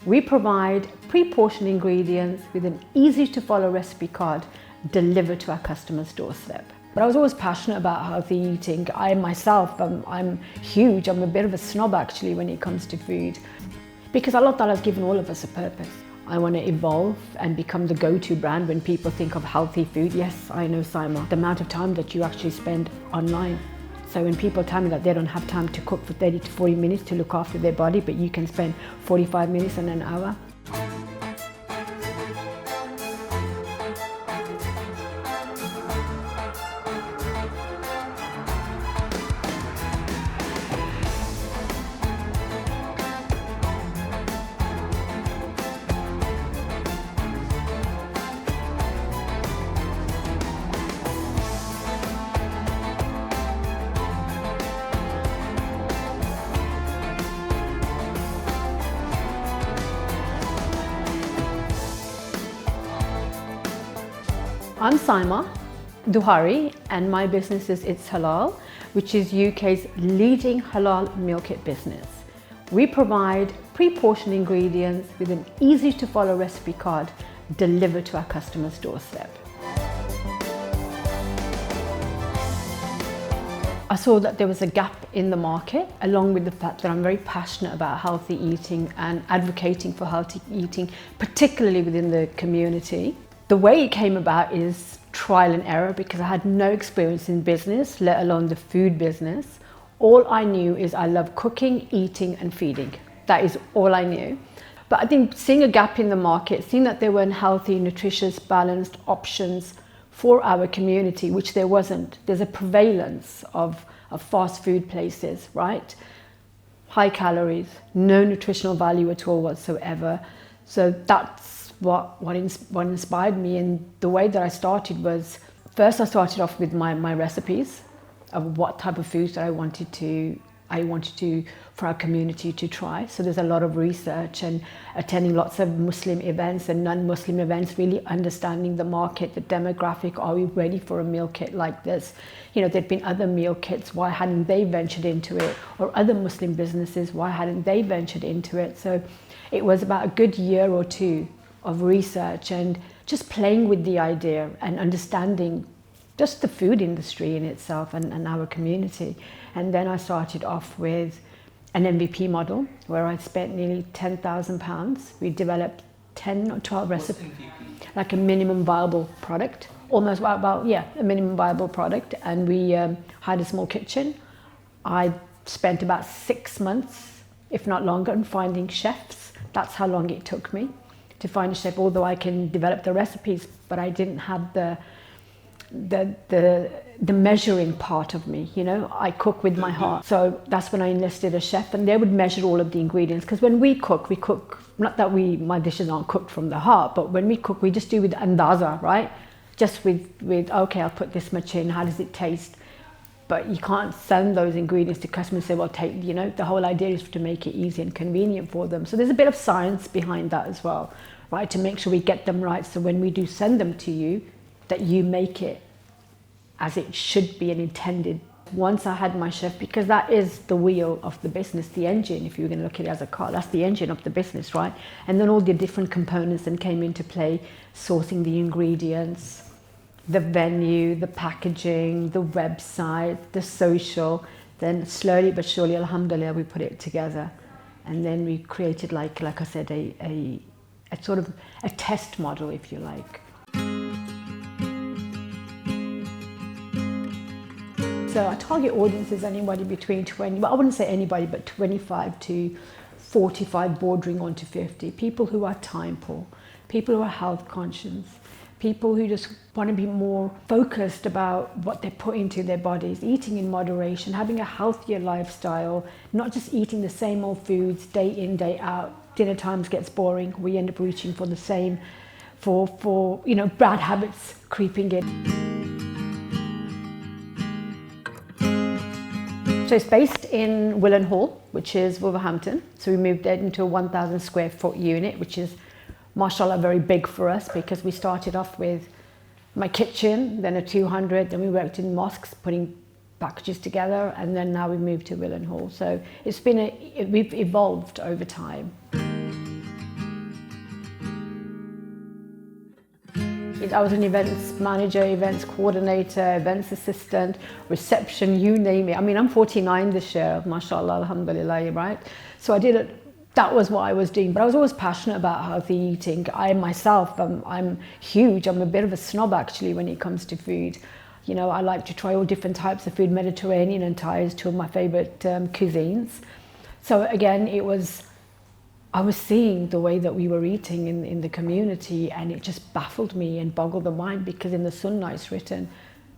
We provide pre-portioned ingredients with an easy-to-follow recipe card delivered to our customer's doorstep. But I was always passionate about healthy eating. I myself, I'm huge. I'm a bit of a snob actually when it comes to food, because Allah Ta'ala has given all of us a purpose. I want to evolve and become the go-to brand when people think of healthy food. Yes, I know, Saima, the amount of time that you actually spend online. So when people tell me that they don't have time to cook for 30 to 40 minutes to look after their body, but you can spend 45 minutes and an hour. I'm Saima Duhare and my business is It's Halal, which is UK's leading halal meal kit business. We provide pre-portioned ingredients with an easy-to-follow recipe card delivered to our customer's doorstep. I saw that there was a gap in the market, along with the fact that I'm very passionate about healthy eating and advocating for healthy eating, particularly within the community. The way it came about is trial and error, because I had no experience in business, let alone the food business. All I knew is I love cooking, eating and feeding. That is all I knew. But I think seeing a gap in the market, seeing that there weren't healthy, nutritious, balanced options for our community, which there wasn't. There's a prevalence of fast food places, right? High calories, no nutritional value at all whatsoever. So that's what inspired me. And the way that I started was, first I started off with my recipes of what type of foods that I wanted to for our community to try. So there's a lot of research and attending lots of Muslim events and non-Muslim events, really understanding the market, the demographic. Are we ready for a meal kit like this? You know, there'd been other meal kits, why hadn't they ventured into it? Or other Muslim businesses, why hadn't they ventured into it? So it was about a good year or two of research and just playing with the idea and understanding just the food industry in itself and our community. And then I started off with an MVP model where I spent nearly £10,000. We developed 10 or 12 recipes, like a minimum viable product, almost a minimum viable product. And we had a small kitchen. I spent about 6 months, if not longer, on finding chefs. That's how long it took me to find a chef, although I can develop the recipes, but I didn't have the measuring part of me, you know. I cook with my heart. So that's when I enlisted a chef, and they would measure all of the ingredients, because when we cook, not that my dishes aren't cooked from the heart, but when we cook, we just do with andaza, right? Just with okay, I'll put this much in, how does it taste? But you can't send those ingredients to customers and say, well, take, you know, the whole idea is to make it easy and convenient for them. So there's a bit of science behind that as well, right? To make sure we get them right. So when we do send them to you, that you make it as it should be and intended. Once I had my chef, because that is the wheel of the business, the engine, if you're going to look at it as a car, that's the engine of the business, right? And then all the different components then came into play, sourcing the ingredients, the venue, the packaging, the website, the social. Then slowly but surely, alhamdulillah, we put it together. And then we created, like I said, a sort of a test model, if you like. So our target audience is anybody between 20, well, I wouldn't say anybody, but 25 to 45, bordering on to 50. People who are time poor, people who are health conscious, people who just want to be more focused about what they put into their bodies, eating in moderation, having a healthier lifestyle, not just eating the same old foods day in, day out. Dinner times gets boring. We end up reaching for the same, for you know, bad habits creeping in. So it's based in Willenhall, which is Wolverhampton. So we moved it into a 1,000 square foot unit, which is, mashallah, very big for us, because we started off with my kitchen, then a 200, then we worked in mosques, putting packages together, and then now we moved to Willenhall. So it's been we've evolved over time. I was an events manager, events coordinator, events assistant, reception, you name it. I mean, I'm 49 this year, mashallah, alhamdulillah, right? So I did it. That was what I was doing, but I was always passionate about healthy eating. I myself, I'm huge. I'm a bit of a snob actually when it comes to food. You know, I like to try all different types of food. Mediterranean and Thai is two of my favorite cuisines. So again, I was seeing the way that we were eating in the community, and it just baffled me and boggled the mind, because in the Sunnah it's written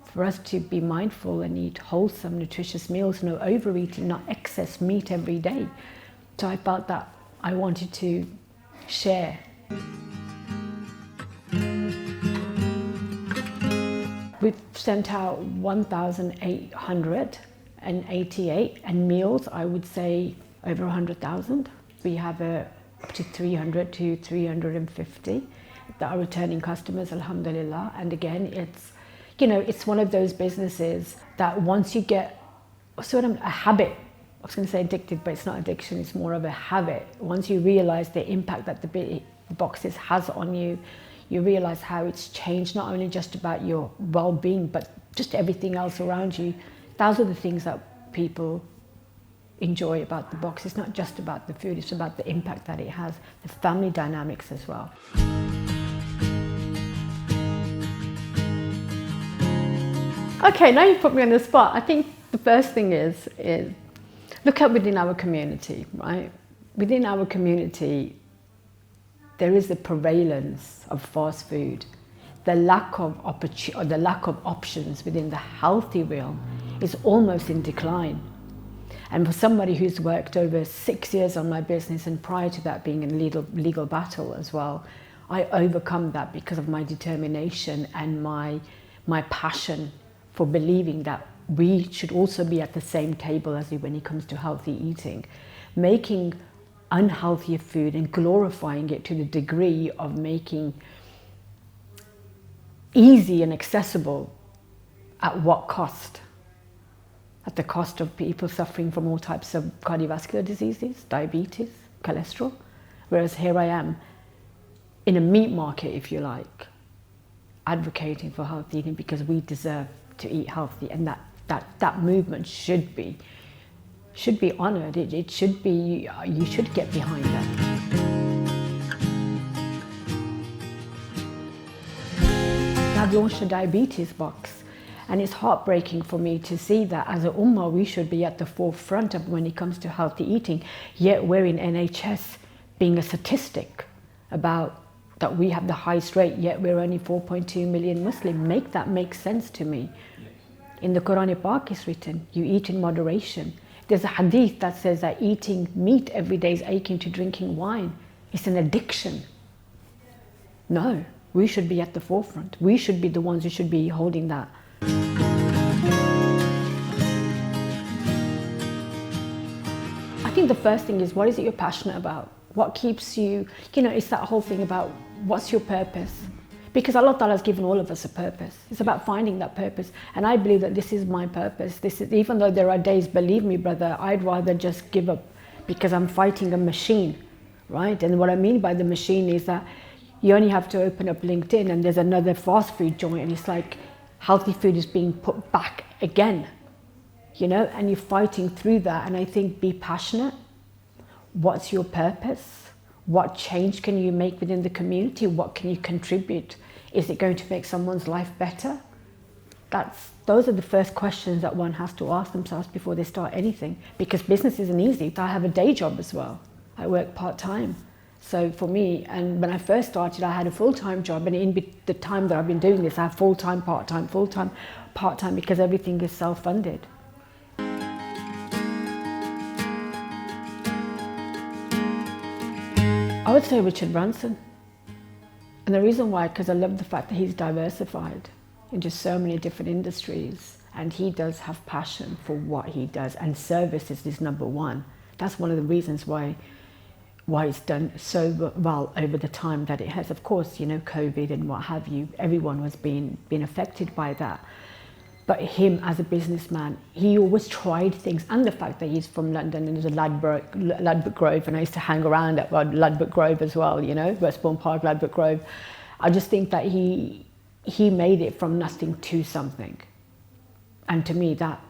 for us to be mindful and eat wholesome, nutritious meals, no overeating, not excess meat every day. So I felt that I wanted to share. We've sent out 1,888, and meals, I would say over 100,000. We have up to 300 to 350 that are returning customers, alhamdulillah. And again, it's one of those businesses that once you get sort of a habit, I was going to say addicted, but it's not addiction, it's more of a habit. Once you realize the impact that the boxes has on you, you realize how it's changed, not only just about your well-being, but just everything else around you. Those are the things that people enjoy about the box. It's not just about the food, it's about the impact that it has, the family dynamics as well. Okay, now you put me on the spot. I think the first thing is look at within our community, right? Within our community, there is the prevalence of fast food. The lack of options within the healthy realm is almost in decline. And for somebody who's worked over 6 years on my business, and prior to that being in a legal battle as well, I overcome that because of my determination and my passion for believing that we should also be at the same table as when it comes to healthy eating. Making unhealthy food and glorifying it to the degree of making easy and accessible, at what cost? At the cost of people suffering from all types of cardiovascular diseases, diabetes, cholesterol. Whereas here I am, in a meat market, if you like, advocating for healthy eating because we deserve to eat healthy, and that movement should be honoured. It should be, you should get behind that. I've launched a diabetes box, and it's heartbreaking for me to see that as a ummah we should be at the forefront of when it comes to healthy eating, yet we're in NHS being a statistic about that we have the highest rate, yet we're only 4.2 million Muslim. Make that make sense to me. In the Quran Pak is written, you eat in moderation. There's a hadith that says that eating meat every day is akin to drinking wine. It's an addiction. No, we should be at the forefront. We should be the ones who should be holding that. I think the first thing is, what is it you're passionate about? What keeps you, it's that whole thing about what's your purpose? Because Allah Ta'ala has given all of us a purpose. It's about finding that purpose. And I believe that this is my purpose. Even though there are days, believe me, brother, I'd rather just give up because I'm fighting a machine, right? And what I mean by the machine is that you only have to open up LinkedIn and there's another fast food joint, and it's like healthy food is being put back again, and you're fighting through that. And I think, be passionate. What's your purpose? What change can you make within the community? What can you contribute? Is it going to make someone's life better? Those are the first questions that one has to ask themselves before they start anything, because business isn't easy. I have a day job as well. I work part-time. So for me, and when I first started, I had a full-time job, and in the time that I've been doing this, I have full-time, part-time, because everything is self-funded. I would say Richard Branson. And the reason why, because I love the fact that he's diversified into so many different industries, and he does have passion for what he does, and service is his number one. That's one of the reasons why it's done so well over the time that it has. Of course, COVID and what have you, everyone was being affected by that. But him as a businessman, he always tried things, and the fact that he's from London and there's a Ladbroke Grove, and I used to hang around at Ladbroke Grove as well, Westbourne Park, Ladbroke Grove. I just think that he he made it from nothing to something. And to me, that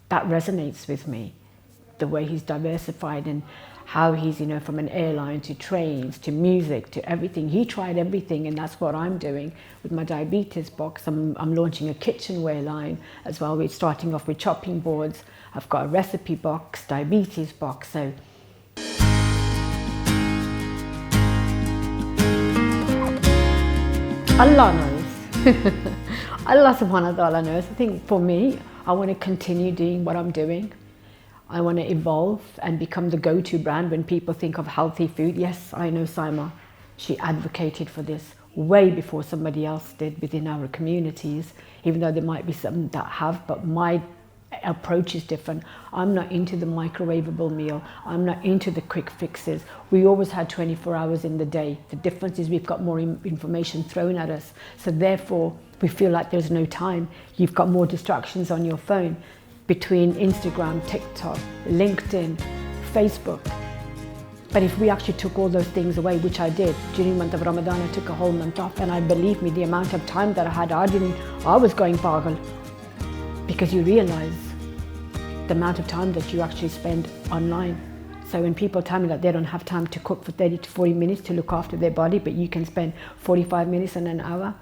resonates with me, the way he's diversified and how he's, you know, from an airline to trains to music to everything. He tried everything, and that's what I'm doing with my diabetes box. I'm launching a kitchenware line as well. We're starting off with chopping boards. I've got a recipe box, diabetes box. So Allah knows. Allah subhanahu wa ta'ala knows. I think for me, I want to continue doing what I'm doing. I want to evolve and become the go-to brand when people think of healthy food. Yes, I know Saima, she advocated for this way before somebody else did within our communities, even though there might be some that have, but my approach is different. I'm not into the microwavable meal. I'm not into the quick fixes. We always had 24 hours in the day. The difference is we've got more information thrown at us. So therefore, we feel like there's no time. You've got more distractions on your phone between Instagram, TikTok, LinkedIn, Facebook. But if we actually took all those things away, which I did, during the month of Ramadan, I took a whole month off, and believe me, the amount of time that I had, I was going pagal. Because you realize the amount of time that you actually spend online. So when people tell me that they don't have time to cook for 30 to 40 minutes to look after their body, but you can spend 45 minutes and an hour,